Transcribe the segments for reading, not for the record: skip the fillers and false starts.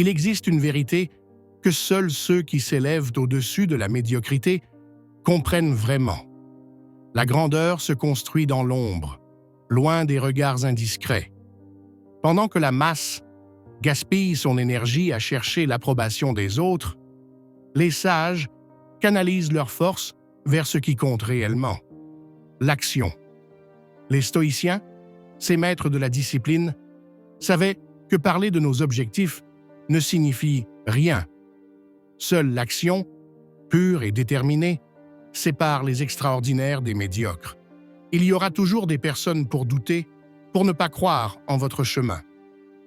Il existe une vérité que seuls ceux qui s'élèvent au-dessus de la médiocrité comprennent vraiment. La grandeur se construit dans l'ombre, loin des regards indiscrets. Pendant que la masse gaspille son énergie à chercher l'approbation des autres, les sages canalisent leur force vers ce qui compte réellement, l'action. Les stoïciens, ces maîtres de la discipline, savaient que parler de nos objectifs ne signifie rien. Seule l'action, pure et déterminée, sépare les extraordinaires des médiocres. Il y aura toujours des personnes pour douter, pour ne pas croire en votre chemin.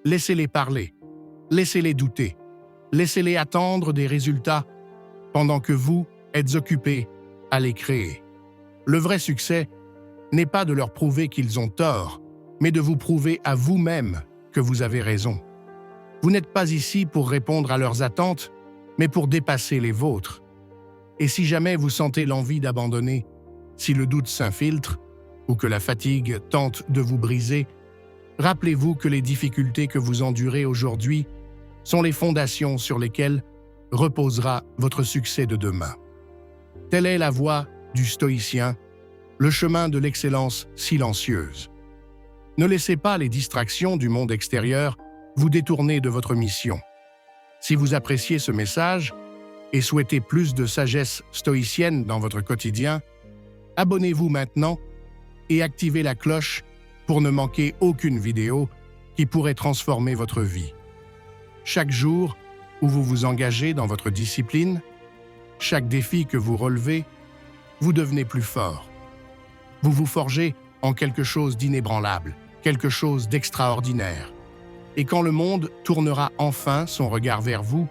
Laissez-les parler, laissez-les douter, laissez-les attendre des résultats pendant que vous êtes occupés à les créer. Le vrai succès n'est pas de leur prouver qu'ils ont tort, mais de vous prouver à vous-même que vous avez raison. Vous n'êtes pas ici pour répondre à leurs attentes, mais pour dépasser les vôtres. Et si jamais vous sentez l'envie d'abandonner, si le doute s'infiltre ou que la fatigue tente de vous briser, rappelez-vous que les difficultés que vous endurez aujourd'hui sont les fondations sur lesquelles reposera votre succès de demain. Telle est la voie du stoïcien, le chemin de l'excellence silencieuse. Ne laissez pas les distractions du monde extérieur vous détourner de votre mission. Si vous appréciez ce message et souhaitez plus de sagesse stoïcienne dans votre quotidien, abonnez-vous maintenant et activez la cloche pour ne manquer aucune vidéo qui pourrait transformer votre vie. Chaque jour où vous vous engagez dans votre discipline, chaque défi que vous relevez, vous devenez plus fort. Vous vous forgez en quelque chose d'inébranlable, quelque chose d'extraordinaire. Et quand le monde tournera enfin son regard vers vous,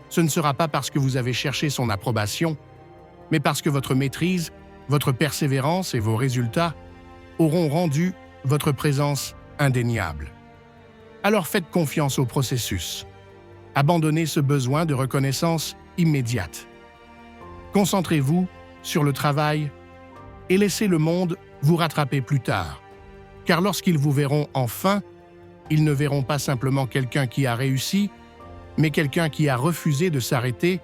ce ne sera pas parce que vous avez cherché son approbation, mais parce que votre maîtrise, votre persévérance et vos résultats auront rendu votre présence indéniable. Alors faites confiance au processus. Abandonnez ce besoin de reconnaissance immédiate. Concentrez-vous sur le travail et laissez le monde vous rattraper plus tard. Car lorsqu'ils vous verront enfin, ils ne verront pas simplement quelqu'un qui a réussi, mais quelqu'un qui a refusé de s'arrêter,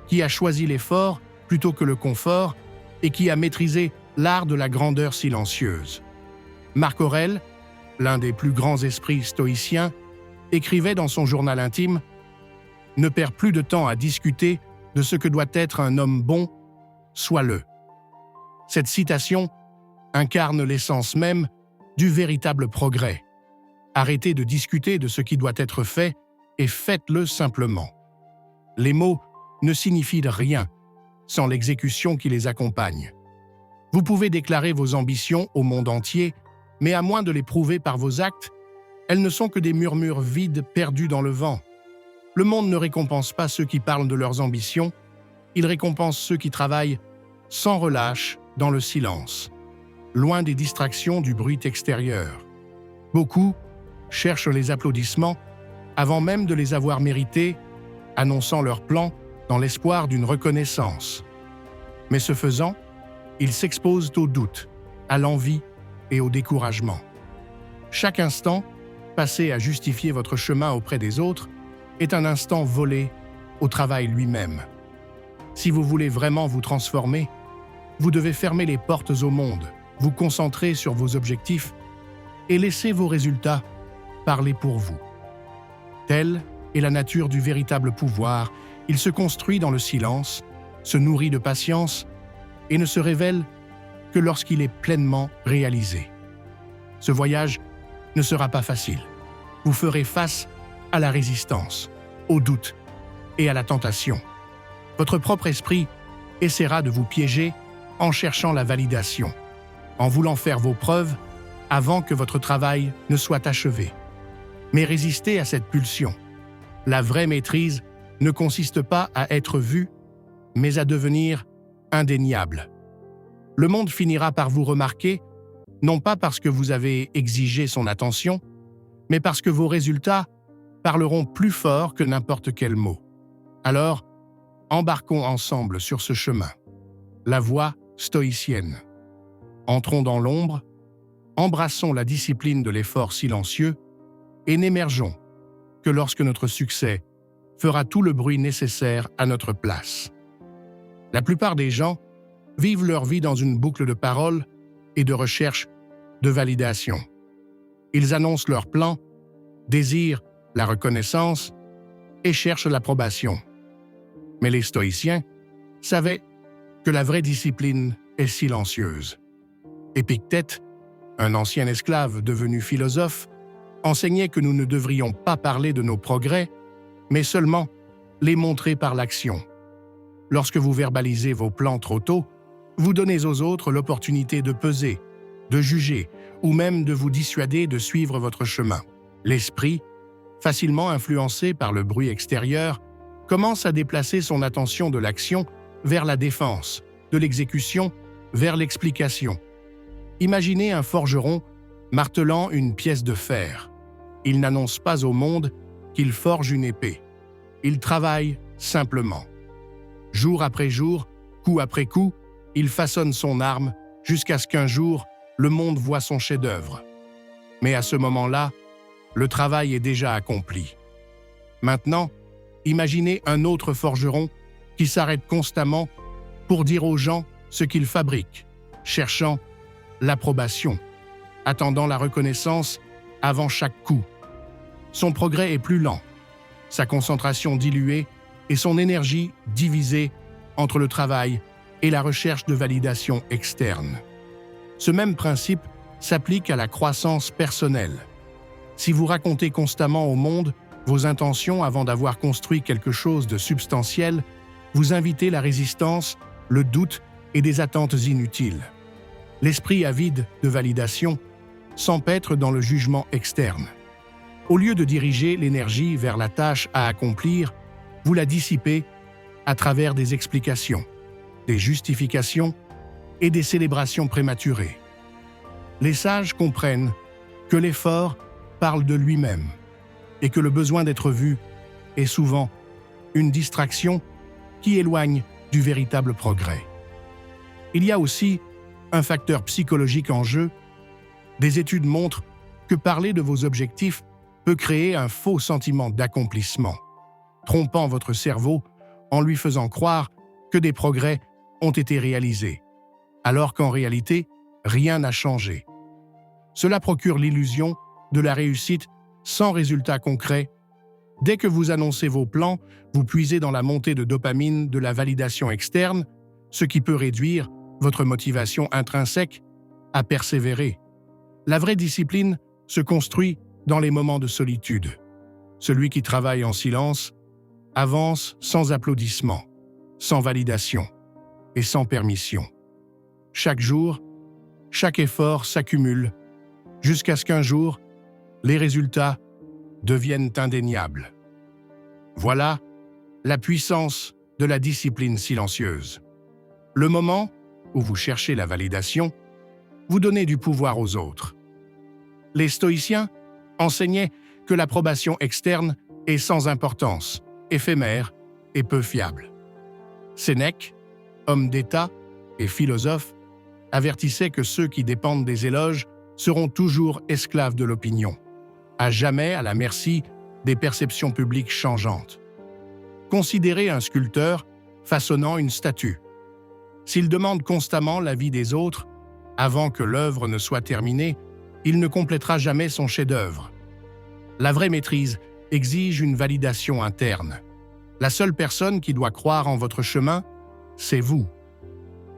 qui a choisi l'effort plutôt que le confort et qui a maîtrisé l'art de la grandeur silencieuse. Marc Aurèle, l'un des plus grands esprits stoïciens, écrivait dans son journal intime « Ne perds plus de temps à discuter de ce que doit être un homme bon, sois-le ». Cette citation incarne l'essence même du véritable progrès. Arrêtez de discuter de ce qui doit être fait et faites-le simplement. Les mots ne signifient rien sans l'exécution qui les accompagne. Vous pouvez déclarer vos ambitions au monde entier, mais à moins de les prouver par vos actes, elles ne sont que des murmures vides perdus dans le vent. Le monde ne récompense pas ceux qui parlent de leurs ambitions, il récompense ceux qui travaillent sans relâche dans le silence, loin des distractions du bruit extérieur. Beaucoup cherchent les applaudissements avant même de les avoir mérités, annonçant leurs plans dans l'espoir d'une reconnaissance. Mais ce faisant, ils s'exposent au doute, à l'envie et au découragement. Chaque instant passé à justifier votre chemin auprès des autres est un instant volé au travail lui-même. Si vous voulez vraiment vous transformer, vous devez fermer les portes au monde, vous concentrer sur vos objectifs et laisser vos résultats parler pour vous. Telle est la nature du véritable pouvoir. Il se construit dans le silence, se nourrit de patience et ne se révèle que lorsqu'il est pleinement réalisé. Ce voyage ne sera pas facile. Vous ferez face à la résistance, au doute et à la tentation. Votre propre esprit essaiera de vous piéger en cherchant la validation, en voulant faire vos preuves avant que votre travail ne soit achevé. Mais résistez à cette pulsion. La vraie maîtrise ne consiste pas à être vu, mais à devenir indéniable. Le monde finira par vous remarquer, non pas parce que vous avez exigé son attention, mais parce que vos résultats parleront plus fort que n'importe quel mot. Alors, embarquons ensemble sur ce chemin, la voie stoïcienne. Entrons dans l'ombre, embrassons la discipline de l'effort silencieux et n'émergeons que lorsque notre succès fera tout le bruit nécessaire à notre place. La plupart des gens vivent leur vie dans une boucle de paroles et de recherche de validation. Ils annoncent leurs plans, désirent la reconnaissance et cherchent l'approbation. Mais les stoïciens savaient que la vraie discipline est silencieuse. Épictète, un ancien esclave devenu philosophe, enseignait que nous ne devrions pas parler de nos progrès, mais seulement les montrer par l'action. Lorsque vous verbalisez vos plans trop tôt, vous donnez aux autres l'opportunité de peser, de juger ou même de vous dissuader de suivre votre chemin. L'esprit, facilement influencé par le bruit extérieur, commence à déplacer son attention de l'action vers la défense, de l'exécution vers l'explication. Imaginez un forgeron martelant une pièce de fer. Il n'annonce pas au monde qu'il forge une épée. Il travaille simplement. Jour après jour, coup après coup, il façonne son arme jusqu'à ce qu'un jour, le monde voit son chef-d'œuvre. Mais à ce moment-là, le travail est déjà accompli. Maintenant, imaginez un autre forgeron qui s'arrête constamment pour dire aux gens ce qu'il fabrique, cherchant l'approbation, attendant la reconnaissance avant chaque coup. Son progrès est plus lent, sa concentration diluée et son énergie divisée entre le travail et la recherche de validation externe. Ce même principe s'applique à la croissance personnelle. Si vous racontez constamment au monde vos intentions avant d'avoir construit quelque chose de substantiel, vous invitez la résistance, le doute et des attentes inutiles. L'esprit avide de validation s'empêtre dans le jugement externe. Au lieu de diriger l'énergie vers la tâche à accomplir, vous la dissipez à travers des explications, des justifications et des célébrations prématurées. Les sages comprennent que l'effort parle de lui-même et que le besoin d'être vu est souvent une distraction qui éloigne du véritable progrès. Il y a aussi un facteur psychologique en jeu. Des études montrent que parler de vos objectifs peut créer un faux sentiment d'accomplissement, trompant votre cerveau en lui faisant croire que des progrès ont été réalisés, alors qu'en réalité, rien n'a changé. Cela procure l'illusion de la réussite sans résultat concret. Dès que vous annoncez vos plans, vous puisez dans la montée de dopamine de la validation externe, ce qui peut réduire votre motivation intrinsèque à persévérer. La vraie discipline se construit dans les moments de solitude. Celui qui travaille en silence avance sans applaudissements, sans validation et sans permission. Chaque jour, chaque effort s'accumule jusqu'à ce qu'un jour, les résultats deviennent indéniables. Voilà la puissance de la discipline silencieuse. Le moment où vous cherchez la validation, vous donnez du pouvoir aux autres. Les stoïciens enseignaient que l'approbation externe est sans importance, éphémère et peu fiable. Sénèque, homme d'État et philosophe, avertissait que ceux qui dépendent des éloges seront toujours esclaves de l'opinion, à jamais à la merci des perceptions publiques changeantes. Considérez un sculpteur façonnant une statue. S'il demande constamment l'avis des autres, avant que l'œuvre ne soit terminée, il ne complétera jamais son chef-d'œuvre. La vraie maîtrise exige une validation interne. La seule personne qui doit croire en votre chemin, c'est vous.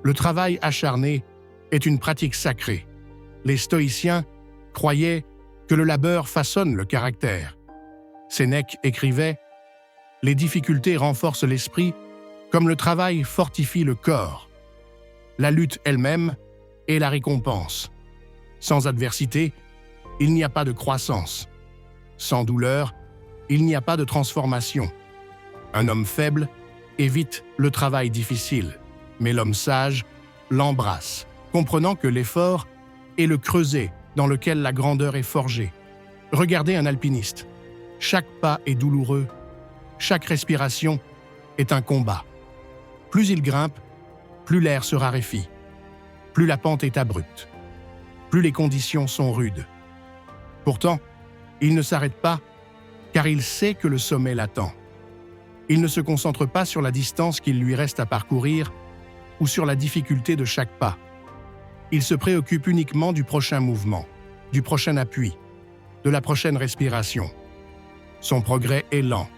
Le travail acharné est une pratique sacrée. Les stoïciens croyaient que le labeur façonne le caractère. Sénèque écrivait « Les difficultés renforcent l'esprit comme le travail fortifie le corps. La lutte elle-même est la récompense. Sans adversité, il n'y a pas de croissance. Sans douleur, il n'y a pas de transformation. Un homme faible évite le travail difficile, mais l'homme sage l'embrasse, comprenant que l'effort est le creuset dans lequel la grandeur est forgée. Regardez un alpiniste. Chaque pas est douloureux. Chaque respiration est un combat. Plus il grimpe, plus l'air se raréfie. Plus la pente est abrupte. Plus les conditions sont rudes. Pourtant, il ne s'arrête pas, car il sait que le sommet l'attend. Il ne se concentre pas sur la distance qu'il lui reste à parcourir ou sur la difficulté de chaque pas. Il se préoccupe uniquement du prochain mouvement, du prochain appui, de la prochaine respiration. Son progrès est lent,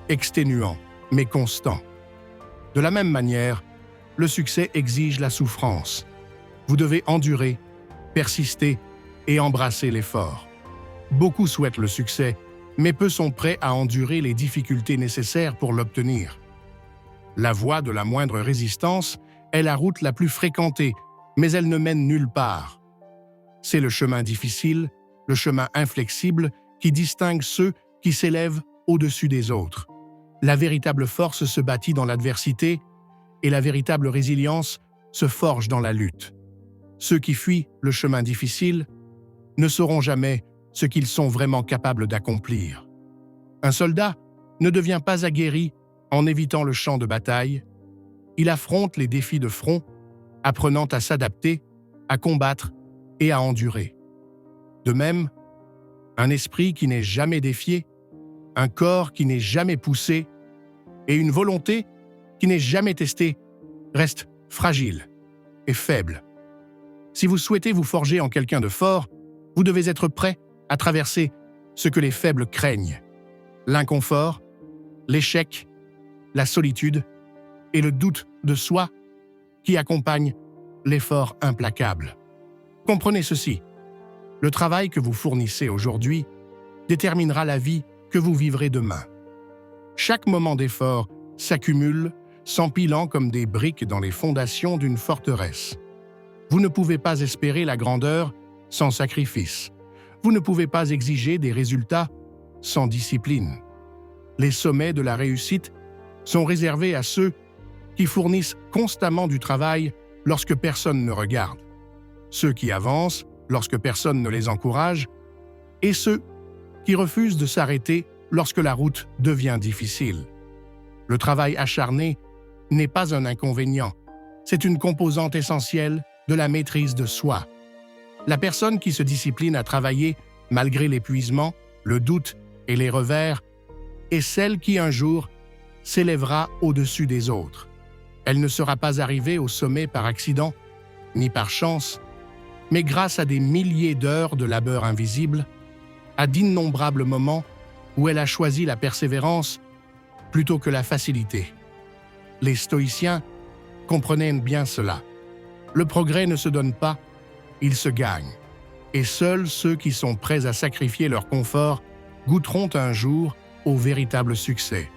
exténuant, mais constant. De la même manière, le succès exige la souffrance. Vous devez endurer, persister et embrasser l'effort. Beaucoup souhaitent le succès, mais peu sont prêts à endurer les difficultés nécessaires pour l'obtenir. La voie de la moindre résistance est la route la plus fréquentée, mais elle ne mène nulle part. C'est le chemin difficile, le chemin inflexible, qui distingue ceux qui s'élèvent au-dessus des autres. La véritable force se bâtit dans l'adversité et la véritable résilience se forge dans la lutte. Ceux qui fuient le chemin difficile ne sauront jamais ce qu'ils sont vraiment capables d'accomplir. Un soldat ne devient pas aguerri en évitant le champ de bataille. Il affronte les défis de front, apprenant à s'adapter, à combattre et à endurer. De même, un esprit qui n'est jamais défié, un corps qui n'est jamais poussé et une volonté qui n'est jamais testée restent fragiles et faibles. Si vous souhaitez vous forger en quelqu'un de fort, vous devez être prêt à traverser ce que les faibles craignent: l'inconfort, l'échec, la solitude et le doute de soi qui accompagnent l'effort implacable. Comprenez ceci: le travail que vous fournissez aujourd'hui déterminera la vie que vous vivrez demain. Chaque moment d'effort s'accumule, s'empilant comme des briques dans les fondations d'une forteresse. Vous ne pouvez pas espérer la grandeur sans sacrifice. Vous ne pouvez pas exiger des résultats sans discipline. Les sommets de la réussite sont réservés à ceux qui fournissent constamment du travail lorsque personne ne regarde, ceux qui avancent lorsque personne ne les encourage, et ceux qui refusent de s'arrêter lorsque la route devient difficile. Le travail acharné n'est pas un inconvénient, c'est une composante essentielle de la maîtrise de soi. La personne qui se discipline à travailler malgré l'épuisement, le doute et les revers est celle qui un jour s'élèvera au-dessus des autres. Elle ne sera pas arrivée au sommet par accident, ni par chance, mais grâce à des milliers d'heures de labeur invisible, à d'innombrables moments où elle a choisi la persévérance plutôt que la facilité. Les stoïciens comprenaient bien cela. Le progrès ne se donne pas, il se gagne. Et seuls ceux qui sont prêts à sacrifier leur confort goûteront un jour au véritable succès.